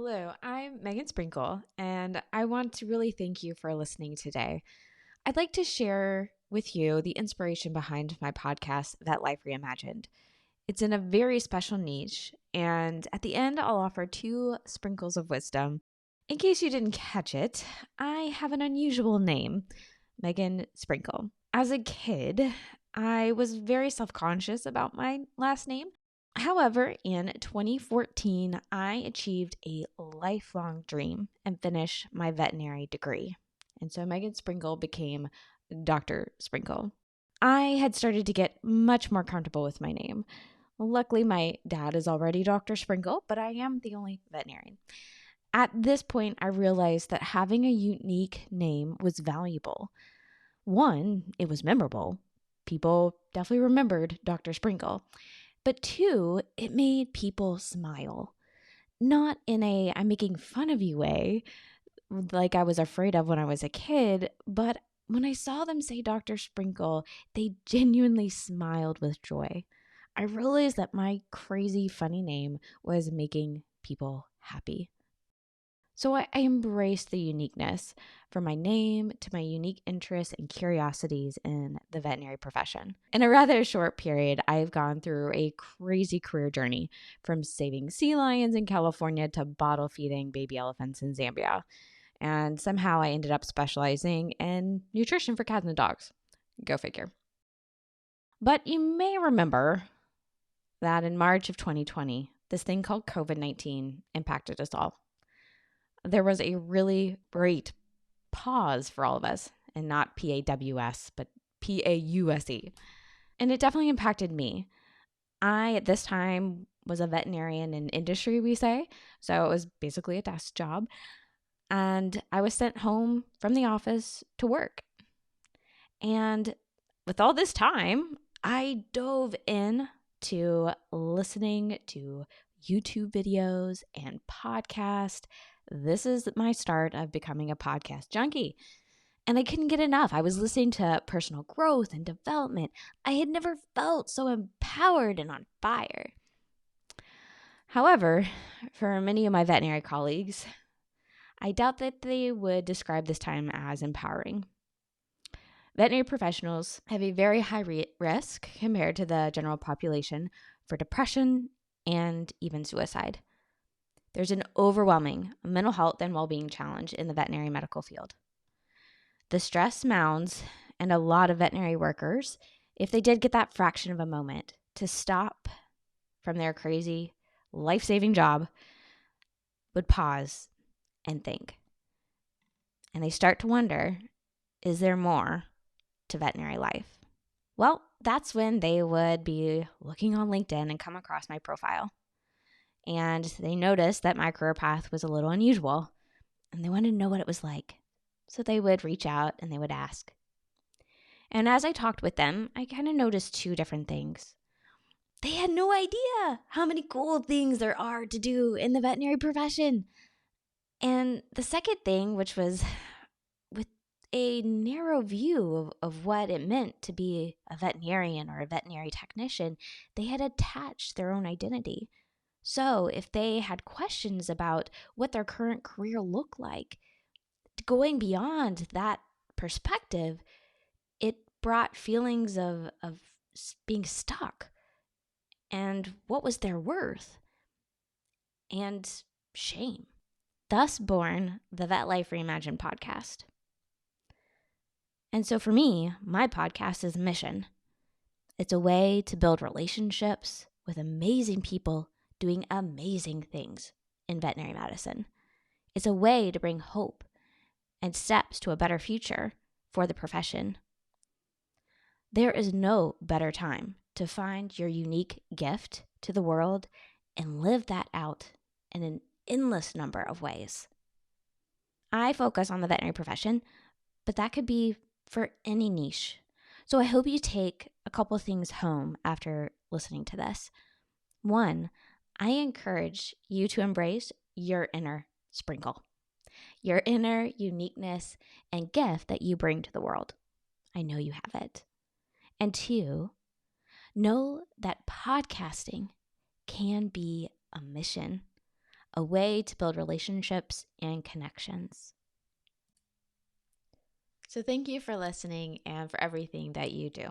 Hello, I'm Megan Sprinkle, and I want to really thank you for listening today. I'd like to share with you the inspiration behind my podcast, Vet Life Reimagined. It's in a very special niche, and at the end, I'll offer 2 sprinkles of wisdom. In case you didn't catch it, I have an unusual name, Megan Sprinkle. As a kid, I was very self-conscious about my last name. However, in 2014, I achieved a lifelong dream and finished my veterinary degree. And so Megan Sprinkle became Dr. Sprinkle. I had started to get much more comfortable with my name. Luckily, my dad is already Dr. Sprinkle, but I am the only veterinarian. At this point, I realized that having a unique name was valuable. One, it was memorable. People definitely remembered Dr. Sprinkle. But 2, it made people smile. Not in a I'm making fun of you way, like I was afraid of when I was a kid, but when I saw them say Dr. Sprinkle, they genuinely smiled with joy. I realized that my crazy funny name was making people happy. So I embraced the uniqueness from my name to my unique interests and curiosities in the veterinary profession. In a rather short period, I've gone through a crazy career journey from saving sea lions in California to bottle feeding baby elephants in Zambia. And somehow I ended up specializing in nutrition for cats and dogs. Go figure. But you may remember that in March of 2020, this thing called COVID-19 impacted us all. There was a really great pause for all of us, and not PAWS, but PAUSE. And it definitely impacted me. I, at this time, was a veterinarian in industry, we say. So it was basically a desk job. And I was sent home from the office to work. And with all this time, I dove in to listening to YouTube videos and podcasts. This is my start of becoming a podcast junkie. And I couldn't get enough. I was listening to personal growth and development. I had never felt so empowered and on fire. However, for many of my veterinary colleagues, I doubt that they would describe this time as empowering. Veterinary professionals have a very high risk compared to the general population for depression and even suicide. There's an overwhelming mental health and well-being challenge in the veterinary medical field. The stress mounds, and a lot of veterinary workers, if they did get that fraction of a moment to stop from their crazy, life-saving job, would pause and think. And they start to wonder, is there more to veterinary life? Well, that's when they would be looking on LinkedIn and come across my profile. And they noticed that my career path was a little unusual, and they wanted to know what it was like. So they would reach out and they would ask. And as I talked with them, I kind of noticed 2 different things. They had no idea how many cool things there are to do in the veterinary profession. And the second thing, which was with a narrow view of what it meant to be a veterinarian or a veterinary technician, they had attached their own identity. So if they had questions about what their current career looked like, going beyond that perspective, it brought feelings of being stuck and what was their worth and shame. Thus born the Vet Life Reimagined podcast. And so for me, my podcast is a mission. It's a way to build relationships with amazing people doing amazing things in veterinary medicine. It's a way to bring hope and steps to a better future for the profession. There is no better time to find your unique gift to the world and live that out in an endless number of ways. I focus on the veterinary profession, but that could be for any niche. So I hope you take a couple things home after listening to this. 1, I encourage you to embrace your inner sprinkle, your inner uniqueness and gift that you bring to the world. I know you have it. And 2, know that podcasting can be a mission, a way to build relationships and connections. So thank you for listening and for everything that you do.